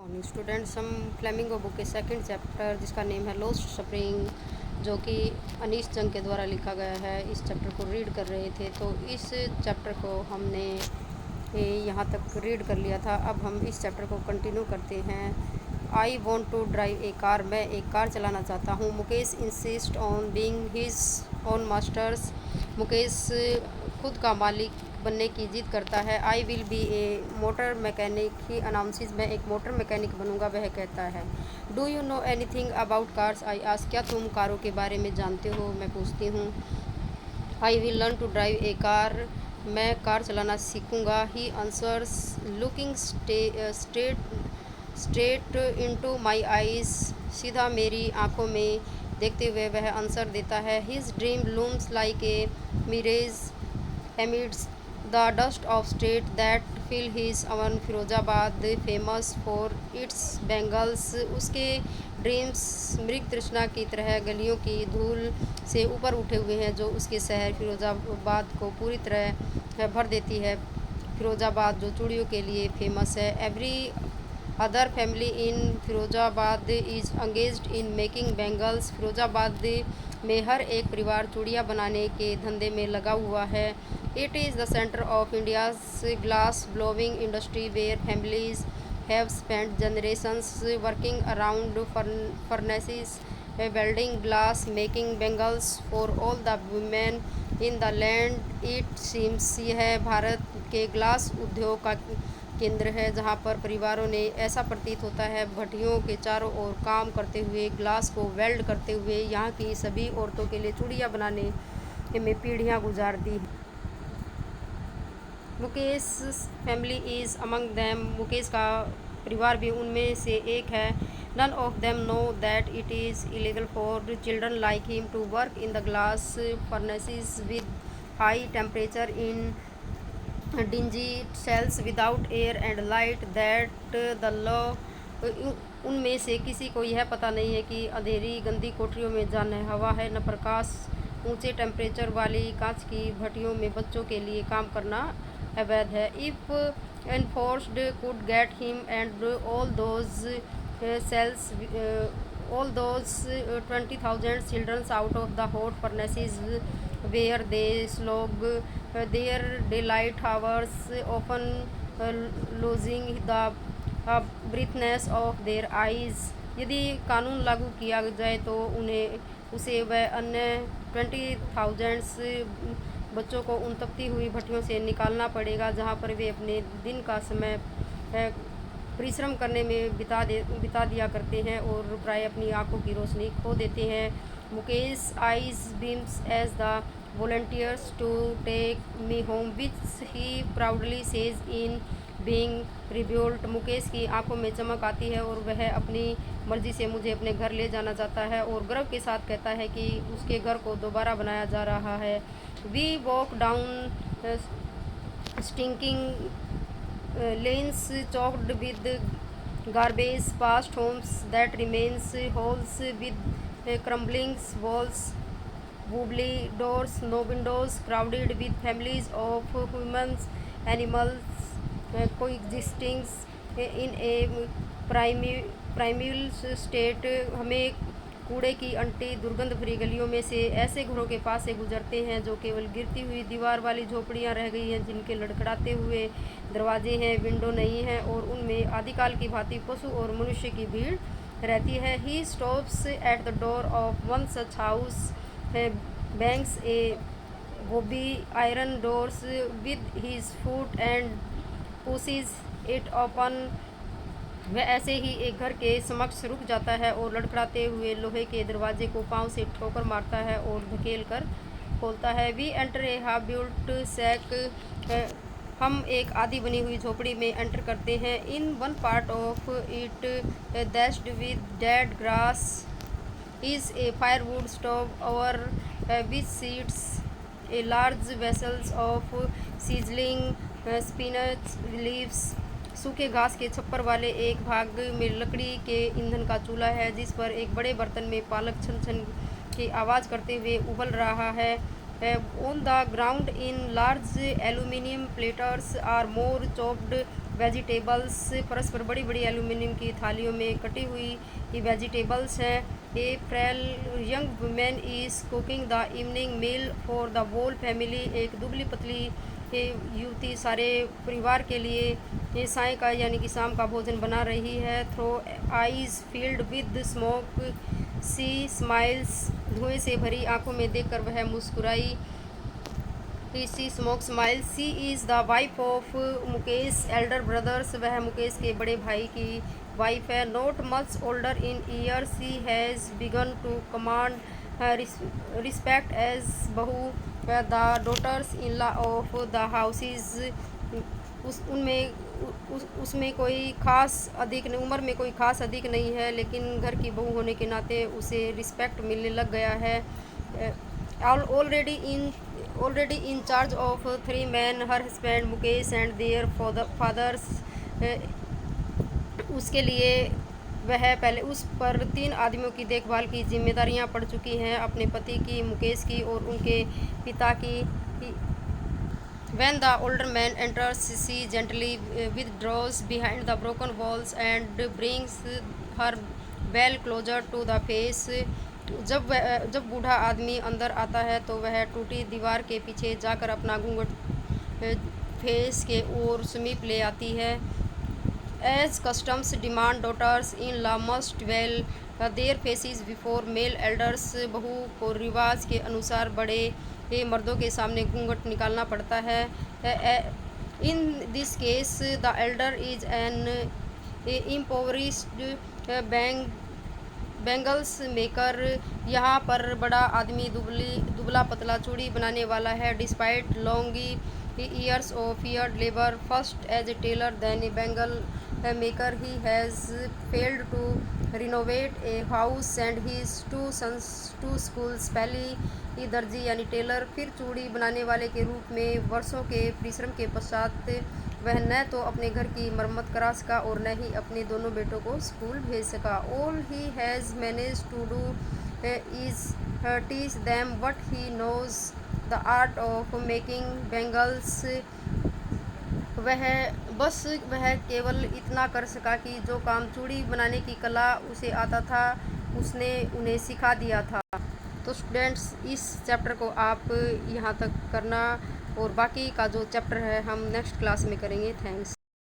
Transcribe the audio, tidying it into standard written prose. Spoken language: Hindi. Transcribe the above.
मॉर्निंग स्टूडेंट्स, हम फ्लेमिंगो बुक के सेकंड चैप्टर जिसका नेम है लॉस्ट स्प्रिंग, जो कि अनीश जंग के द्वारा लिखा गया है, इस चैप्टर को रीड कर रहे थे। तो इस चैप्टर को हमने यहाँ तक रीड कर लिया था। अब हम इस चैप्टर को कंटिन्यू करते हैं। I want to drive a car, मैं एक कार चलाना चाहता हूँ। Mukesh insist on being his own masters, Mukesh खुद का मालिक बनने की जिद करता है। I will be a motor mechanic, he announces, मैं एक मोटर मैकेनिक बनूंगा, वह कहता है। Do you know anything about cars, I ask, क्या तुम कारों के बारे में जानते हो, मैं पूछती हूँ। I will learn to drive a car, मैं कार चलाना सीखूंगा। He answers looking straight into my eyes, सीधा मेरी आंखों में देखते हुए वह आंसर देता है। His dream looms like a mirage amidst the dust of state that fill his own Firozabad famous for its bangles, उसके ड्रीम्स मृग तृष्णा की तरह गलियों की धूल से ऊपर उठे हुए हैं, जो उसके शहर फिरोजाबाद को पूरी तरह भर देती है। फिरोजाबाद जो चूड़ियों के लिए फेमस है। Every other family in Firozabad is engaged in making bangles, Firozabad में हर एक परिवार चूड़ियाँ बनाने के धंधे में लगा हुआ है। It is the centre of India's glass blowing industry, where families have spent generations working around furnaces welding glass making bangles for all the women in the land. It seems, यह भारत के ग्लास उद्योग का केंद्र है, जहाँ पर परिवारों ने, ऐसा प्रतीत होता है, भट्टियों के चारों ओर काम करते हुए, ग्लास को वेल्ड करते हुए यहाँ की सभी औरतों के लिए चूड़ियाँ बनाने में पीढ़ियाँ गुजार दी। Mukesh family is among them, Mukesh का परिवार भी उनमें से एक है। None of them know that it is illegal for children like him to work in the glass furnaces with high temperature in dingy cells without air and light, that the law, उनमें से किसी को यह पता नहीं है कि अंधेरी गंदी कोठरियों में जहाँ न हवा है न प्रकाश, ऊंचे टेम्परेचर वाली कांच की भट्टियों में बच्चों के लिए काम करना अवैध है। If enforced could get him and all those sales all those 20,000 children out of the hot furnaces where they slog their daylight hours, often losing the brightness of their eyes, यदि कानून लागू किया जाए तो उसे वह अन्य 20,000 बच्चों को उन तपती हुई भट्टियों से निकालना पड़ेगा, जहाँ पर वे अपने दिन का समय परिश्रम करने में बिता दिया करते हैं और प्राय अपनी आंखों की रोशनी खो देते हैं। Mukesh eyes beams as the volunteers to take me home which he proudly says in being rebuilt, Mukesh की आंखों में चमक आती है और वह अपनी मर्जी से मुझे अपने घर ले जाना चाहता है और गर्व के साथ कहता है कि उसके घर को दोबारा बनाया जा रहा है। We walk down stinking lanes choked with garbage, past homes that remains, halls with crumbling walls, wobbly doors, no windows, crowded with families of humans, animals coexisting in a primeval state। हमें कूड़े की अंटी दुर्गंध भरी गलियों में से ऐसे घरों के पास से गुजरते हैं जो केवल गिरती हुई दीवार वाली झोपड़ियां रह गई हैं, जिनके लड़खड़ाते हुए दरवाजे हैं, विंडो नहीं हैं और उनमें आदिकाल की भांति पशु और मनुष्य की भीड़ रहती है। He stops at the door of one such house, bangs a wobbly iron doors with his foot and pushes it open, वह ऐसे ही एक घर के समक्ष रुक जाता है और लड़खड़ाते हुए लोहे के दरवाजे को पांव से ठोकर मारता है और धकेल कर खोलता है। We enter a half built shack, हम एक आधी बनी हुई झोपड़ी में एंटर करते हैं। In one part of it thatched with dead grass is a firewood stove over which sits a large vessels of sizzling spinach leaves, सूखे घास के छप्पर वाले एक भाग में लकड़ी के ईंधन का चूल्हा है, जिस पर एक बड़े बर्तन में पालक छन छन की आवाज़ करते हुए उबल रहा है। On the ground in large aluminium platters are more chopped vegetables, फर्श पर बड़ी बड़ी एल्यूमिनियम की थालियों में कटी हुई वेजिटेबल्स हैं। A frail young women is cooking the evening meal for the whole family. एक दुबली पतली युवती सारे परिवार के लिए साय का यानी कि शाम का भोजन बना रही है। Through eyes filled with smoke she smiles, धुएं से भरी आंखों में देखकर वह मुस्कुराई। She smoke smile. She is the wife of Mukesh elder brothers, वह मुकेश के बड़े भाई की वाइफ है। Not much older in year she has begun to command respect as बहू the daughters in law of the houses. उसमें कोई खास अधिक उम्र में कोई खास अधिक नहीं है, लेकिन घर की बहू होने के नाते उसे रिस्पेक्ट मिलने लग गया है। already in charge of 3 men, her husband Mukesh and their fathers। उसके लिए वह पहले उस पर 3 आदमियों की देखभाल की जिम्मेदारियां पड़ चुकी हैं, अपने पति की, मुकेश की और उनके पिता की। When the older man enters, she gently withdraws behind the broken walls and brings her well closer to the face। जब बूढ़ा आदमी अंदर आता है तो वह टूटी दीवार के पीछे जाकर अपना घूंघट फेस के ओर समीप ले आती है। As customs demand, daughters in law must veil their faces before male elders. बहू को रिवाज के अनुसार बड़े मर्दों के सामने घूंघट निकालना पड़ता है। In this case the elder is an impoverished bangles maker. यहाँ पर बड़ा आदमी दुबला पतला चूड़ी बनाने वाला है। Despite long years of year labour first as a tailor then a bangle maker, he has failed to renovate a house and his 2 sons to schools. पहली दर्जी यानी टेलर, फिर चूड़ी बनाने वाले के रूप में वर्षों के परिश्रम के पश्चात वह न तो अपने घर की मरम्मत करा सका और न ही अपने दोनों बेटों को स्कूल भेज सका। All he has manage to do is teach them what he knows the art of making bangles. वह केवल इतना कर सका कि जो काम चूड़ी बनाने की कला उसे आता था उसने उन्हें सिखा दिया था। तो स्टूडेंट्स, इस चैप्टर को आप यहाँ तक करना और बाकी का जो चैप्टर है हम नेक्स्ट क्लास में करेंगे। थैंक्स।